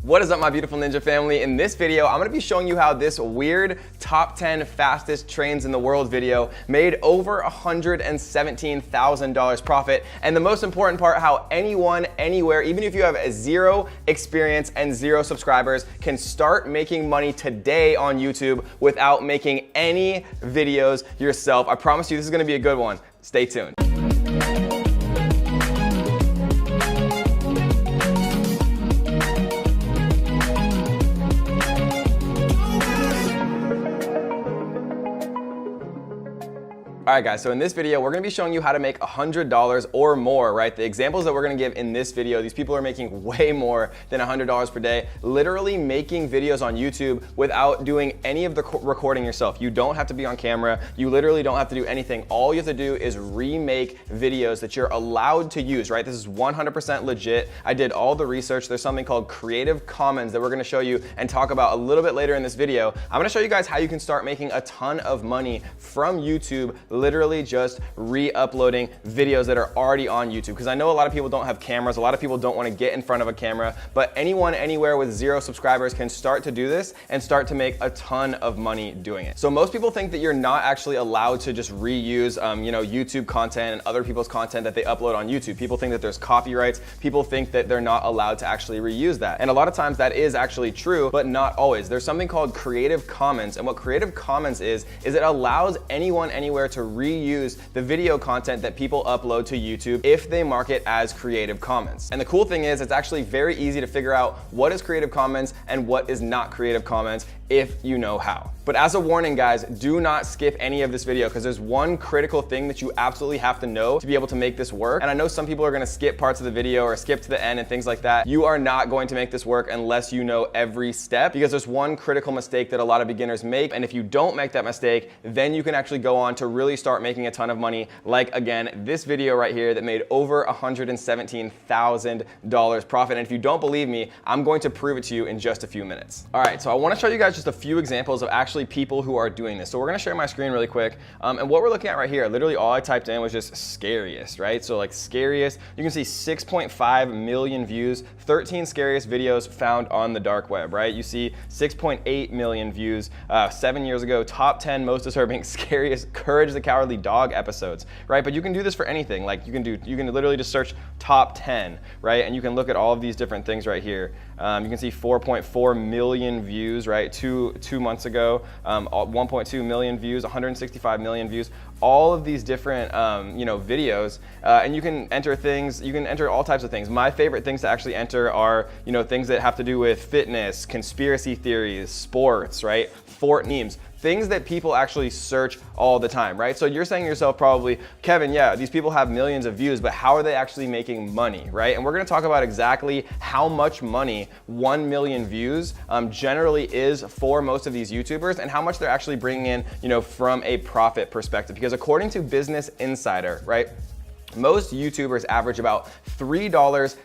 What is up, my beautiful ninja family? In this video, I'm gonna be showing you how this weird top 10 fastest trains in the world video made over $117,000 profit. And the most important part, how anyone, anywhere, even if you have zero experience and zero subscribers, can start making money today on YouTube without making any videos yourself. I promise you, this is gonna be a good one. Stay tuned. All right, guys, so in this video, we're gonna be showing you how to make $100 or more, right? The examples that we're gonna give in this video, these people are making way more than $100 per day, literally making videos on YouTube without doing any of the recording yourself. You don't have to be on camera. You literally don't have to do anything. All you have to do is remake videos that you're allowed to use, right? This is 100% legit. I did all the research. There's something called Creative Commons that we're gonna show you and talk about a little bit later in this video. I'm gonna show you guys how you can start making a ton of money from YouTube, literally just re-uploading videos that are already on YouTube. Because I know a lot of people don't have cameras, a lot of people don't want to get in front of a camera, but anyone, anywhere with zero subscribers can start to do this and start to make a ton of money doing it. So most people think that you're not actually allowed to just reuse YouTube content and other people's content that they upload on YouTube. People think that there's copyrights. People think that they're not allowed to actually reuse that. And a lot of times that is actually true, but not always. There's something called Creative Commons, and what Creative Commons is it allows anyone, anywhere to reuse the video content that people upload to YouTube if they mark it as Creative Commons. And the cool thing is, it's actually very easy to figure out what is Creative Commons and what is not Creative Commons if you know how. But as a warning, guys, do not skip any of this video, because there's one critical thing that you absolutely have to know to be able to make this work. And I know some people are gonna skip parts of the video or skip to the end and things like that. You are not going to make this work unless you know every step, because there's one critical mistake that a lot of beginners make. And if you don't make that mistake, then you can actually go on to really start making a ton of money. Like, again, this video right here that made over $117,000 profit. And if you don't believe me, I'm going to prove it to you in just a few minutes. All right, so I wanna show you guys just a few examples of actually people who are doing this. So we're gonna share my screen really quick. And what we're looking at right here, literally all I typed in was just scariest, right? So like scariest, you can see 6.5 million views, 13 scariest videos found on the dark web, right? You see 6.8 million views 7 years ago, top 10 most disturbing, scariest Courage the Cowardly Dog episodes, right? But you can do this for anything. Like you can literally just search top 10, right? And you can look at all of these different things right here. You can see 4.4 million views, right? Two months ago, 1.2 million views, 165 million views, all of these different videos, and you can enter things, you can enter all types of things. My favorite things to actually enter are things that have to do with fitness, conspiracy theories, sports, right? Fort memes, things that people actually search all the time, right? So you're saying to yourself probably, Kevin, yeah, these people have millions of views, but how are they actually making money, right? And we're gonna talk about exactly how much money 1 million views generally is for most of these YouTubers, and how much they're actually bringing in, from a profit perspective. Because according to Business Insider, right, most YouTubers average about $3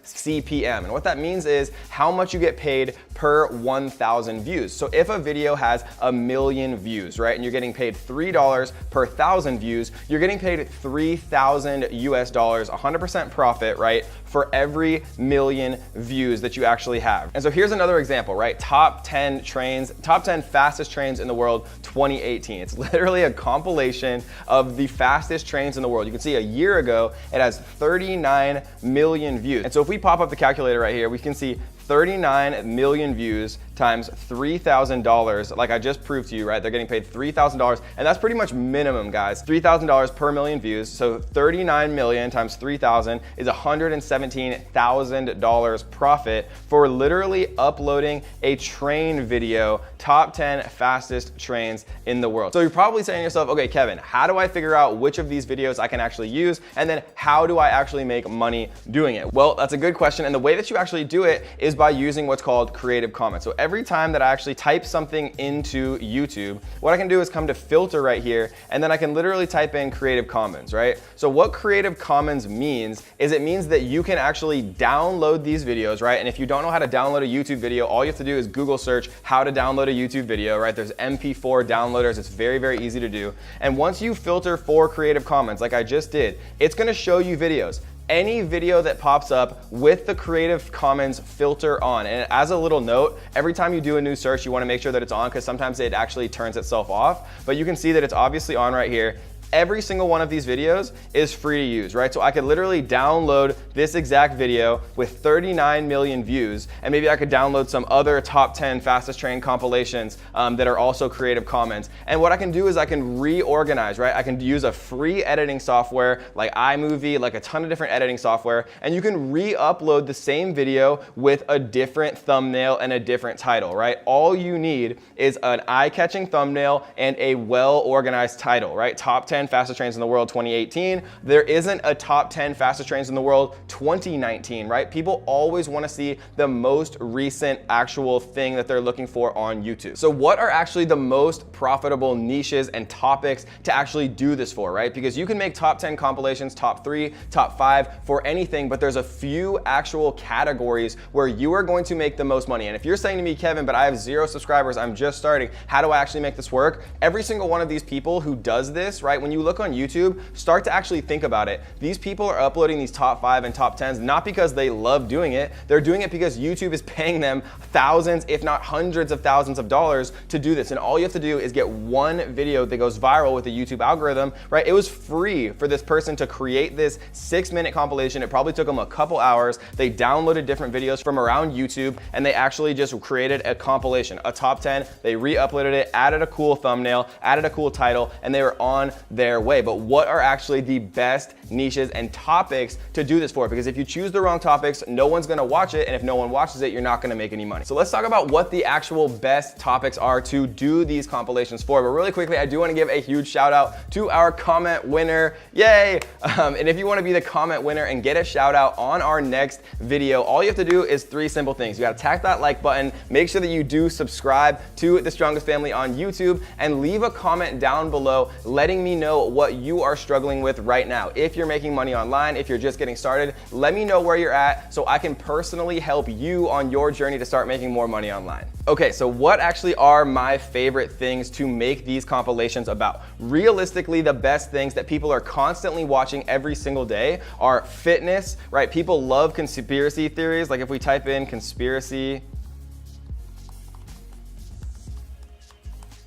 CPM. And what that means is how much you get paid per 1,000 views. So if a video has 1 million views, right, and you're getting paid $3 per 1,000 views, you're getting paid $3,000 US, 100% profit, right, for every 1 million views that you actually have. And so here's another example, right? Top 10 fastest trains in the world, 2018. It's literally a compilation of the fastest trains in the world. You can see a year ago, it has 39 million views. And so if we pop up the calculator right here, we can see 39 million views times $3,000, like I just proved to you, right? They're getting paid $3,000, and that's pretty much minimum, guys. $3,000 per million views. So 39 million times 3,000 is $117,000 profit for literally uploading a train video, top 10 fastest trains in the world. So you're probably saying to yourself, okay, Kevin, how do I figure out which of these videos I can actually use? And then how do I actually make money doing it? Well, that's a good question. And the way that you actually do it is by using what's called Creative Commons. So every time that I actually type something into YouTube, what I can do is come to filter right here, and then I can literally type in Creative Commons, right? So what Creative Commons means is it means that you can actually download these videos, right? And if you don't know how to download a YouTube video, all you have to do is Google search how to download a YouTube video, right? There's MP4 downloaders. It's very, very easy to do. And once you filter for Creative Commons, like I just did, it's gonna show you videos. any video that pops up with the Creative Commons filter on. And as a little note, every time you do a new search, you wanna make sure that it's on because sometimes it actually turns itself off. But you can see that it's obviously on right here. Every single one of these videos is free to use, right? So I could literally download this exact video with 39 million views, and maybe I could download some other top 10 fastest train compilations that are also Creative Commons. And what I can do is I can reorganize, right? I can use a free editing software like iMovie, like a ton of different editing software, and you can re-upload the same video with a different thumbnail and a different title, right? All you need is an eye-catching thumbnail and a well-organized title, right? Top 10 fastest trains in the world 2018. There isn't a top 10 fastest trains in the world 2019, right? People always want to see the most recent actual thing that they're looking for on YouTube. So what are actually the most profitable niches and topics to actually do this for, right? Because you can make top 10 compilations, top 3, top 5 for anything, but there's a few actual categories where you are going to make the most money. And if you're saying to me, Kevin, but I have 0 subscribers, I'm just starting, how do I actually make this work? Every single one of these people who does this, right? When you look on YouTube, start to actually think about it. These people are uploading these top 5 and top 10s not because they love doing it. They're doing it because YouTube is paying them thousands, if not hundreds of thousands of dollars to do this. And all you have to do is get one video that goes viral with the YouTube algorithm, right? It was free for this person to create this 6-minute compilation. It probably took them a couple hours. They downloaded different videos from around YouTube and they actually just created a compilation, a top 10. They re-uploaded it, added a cool thumbnail, added a cool title, and they were on their way. But what are actually the best niches and topics to do this for? Because if you choose the wrong topics, no one's gonna watch it, and if no one watches it, you're not gonna make any money. So let's talk about what the actual best topics are to do these compilations for. But really quickly, I do wanna give a huge shout out to our comment winner. Yay! And if you wanna be the comment winner and get a shout out on our next video, all you have to do is 3 simple things. You gotta tap that like button, make sure that you do subscribe to The Strongest Family on YouTube, and leave a comment down below letting me know what you are struggling with right now. If you're making money online, if you're just getting started, let me know where you're at so I can personally help you on your journey to start making more money online. Okay, so what actually are my favorite things to make these compilations about? Realistically, the best things that people are constantly watching every single day are fitness, right? People love conspiracy theories. Like if we type in conspiracy,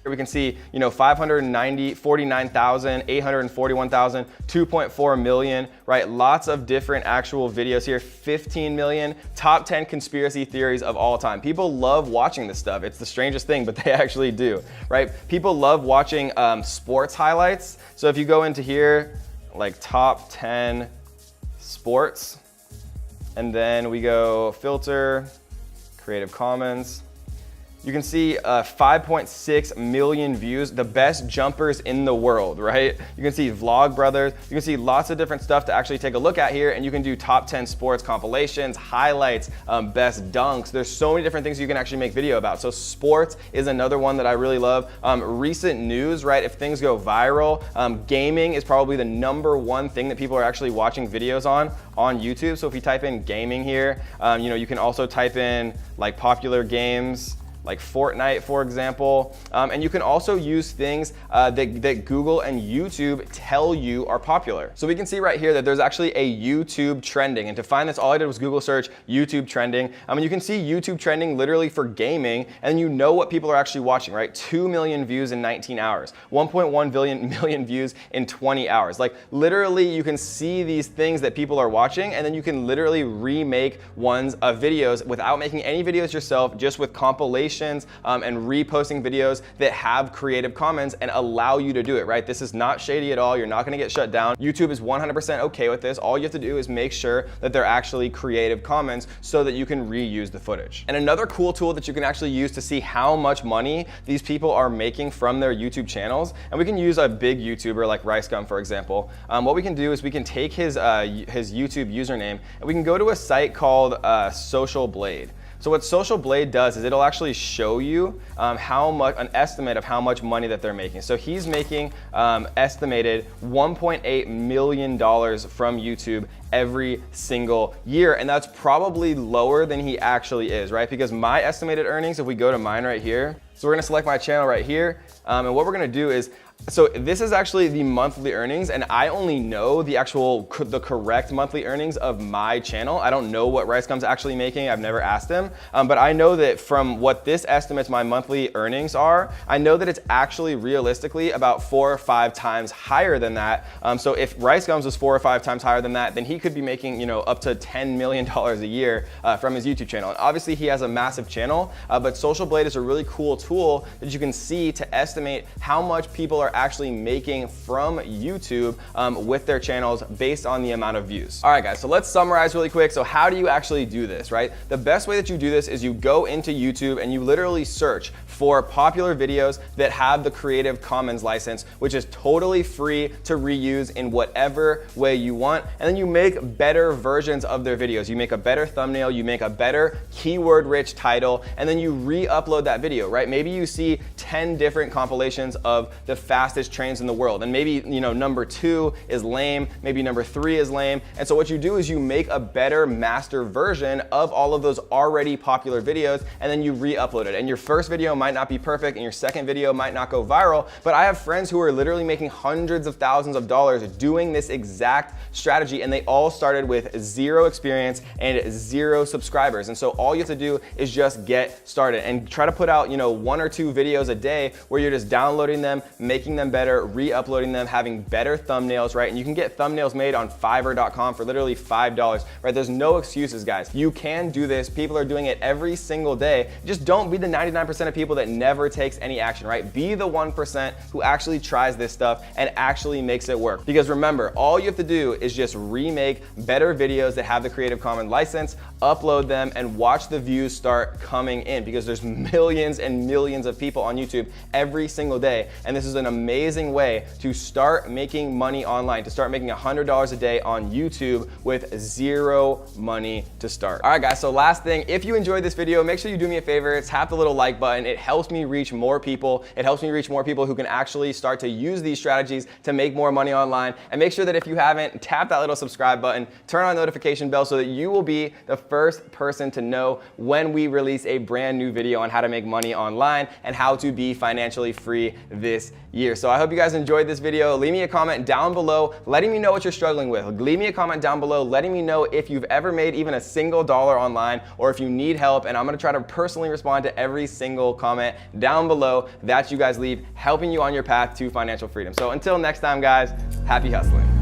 we can see, 549,000, 841,000, 2.4 million, right? Lots of different actual videos here, 15 million, top 10 conspiracy theories of all time. People love watching this stuff. It's the strangest thing, but they actually do, right? People love watching sports highlights. So if you go into here, like top 10 sports, and then we go filter, Creative Commons, you can see 5.6 million views, the best jumpers in the world, right? You can see Vlog Brothers, you can see lots of different stuff to actually take a look at here, and you can do top 10 sports compilations, highlights, best dunks. There's so many different things you can actually make video about. So sports is another one that I really love. Recent news, right? If things go viral, gaming is probably the #1 thing that people are actually watching videos on YouTube. So if you type in gaming here, you can also type in like popular games, like Fortnite, for example. And you can also use things that Google and YouTube tell you are popular. So we can see right here that there's actually a YouTube trending. And to find this, all I did was Google search YouTube trending. And you can see YouTube trending literally for gaming, and you know what people are actually watching, right? 2 million views in 19 hours, 1.1 million views in 20 hours. Like literally you can see these things that people are watching, and then you can literally remake ones of videos without making any videos yourself, just with compilations and reposting videos that have Creative Commons and allow you to do it, right? This is not shady at all. You're not gonna get shut down. YouTube is 100% okay with this. All you have to do is make sure that they're actually Creative Commons so that you can reuse the footage. And another cool tool that you can actually use to see how much money these people are making from their YouTube channels, and we can use a big YouTuber like RiceGum, for example. What we can do is we can take his YouTube username and we can go to a site called Social Blade. So what Social Blade does is it'll actually show you an estimate of how much money that they're making. So he's making estimated $1.8 million from YouTube every single year. And that's probably lower than he actually is, right? Because my estimated earnings, if we go to mine right here, so we're gonna select my channel right here. And what we're gonna do is, so this is actually the monthly earnings, and I only know the correct monthly earnings of my channel. I don't know what RiceGum's actually making. I've never asked him, but I know that from what this estimates my monthly earnings are, I know that it's actually realistically about 4 or 5 times higher than that. So if RiceGum's was 4 or 5 times higher than that, then he could be making, you know, up to $10 million a year from his YouTube channel. And obviously he has a massive channel, but Social Blade is a really cool tool that you can see to estimate how much people are actually making from YouTube with their channels based on the amount of views. All right, guys, so let's summarize really quick. So how do you actually do this, right? The best way that you do this is you go into YouTube and you literally search for popular videos that have the Creative Commons license, which is totally free to reuse in whatever way you want. And then you make better versions of their videos. You make a better thumbnail, you make a better keyword-rich title, and then you re-upload that video, right? Maybe you see 10 different compilations of the fastest trains in the world, and maybe, you know, number 2 is lame, maybe number 3 is lame. And so what you do is you make a better master version of all of those already popular videos, and then you re-upload it. And your first video might not be perfect, and your second video might not go viral, but I have friends who are literally making hundreds of thousands of dollars doing this exact strategy, and they all started with 0 experience and 0 subscribers. And so all you have to do is just get started and try to put out, you know, 1 or 2 videos a day where you're just downloading them, making them better, re-uploading them, having better thumbnails, right? And you can get thumbnails made on Fiverr.com for literally $5, right? There's no excuses, guys. You can do this. People are doing it every single day. Just don't be the 99% of people that never takes any action, right? Be the 1% who actually tries this stuff and actually makes it work. Because remember, all you have to do is just remake better videos that have the Creative Commons license, upload them, and watch the views start coming in, because there's millions and millions of people on YouTube every single day. And this is an amazing way to start making money online, to start making $100 a day on YouTube with 0 money to start. All right, guys, so last thing, if you enjoyed this video, make sure you do me a favor, tap the little like button. It helps me reach more people. It helps me reach more people who can actually start to use these strategies to make more money online. And make sure that if you haven't, tap that little subscribe button, turn on the notification bell so that you will be the first person to know when we release a brand new video on how to make money online and how to be financially free this year. So I hope you guys enjoyed this video. Leave me a comment down below letting me know what you're struggling with. Leave me a comment down below letting me know if you've ever made even a single dollar online, or if you need help, and I'm gonna try to personally respond to every single comment down below that you guys leave, helping you on your path to financial freedom. So until next time, guys, happy hustling.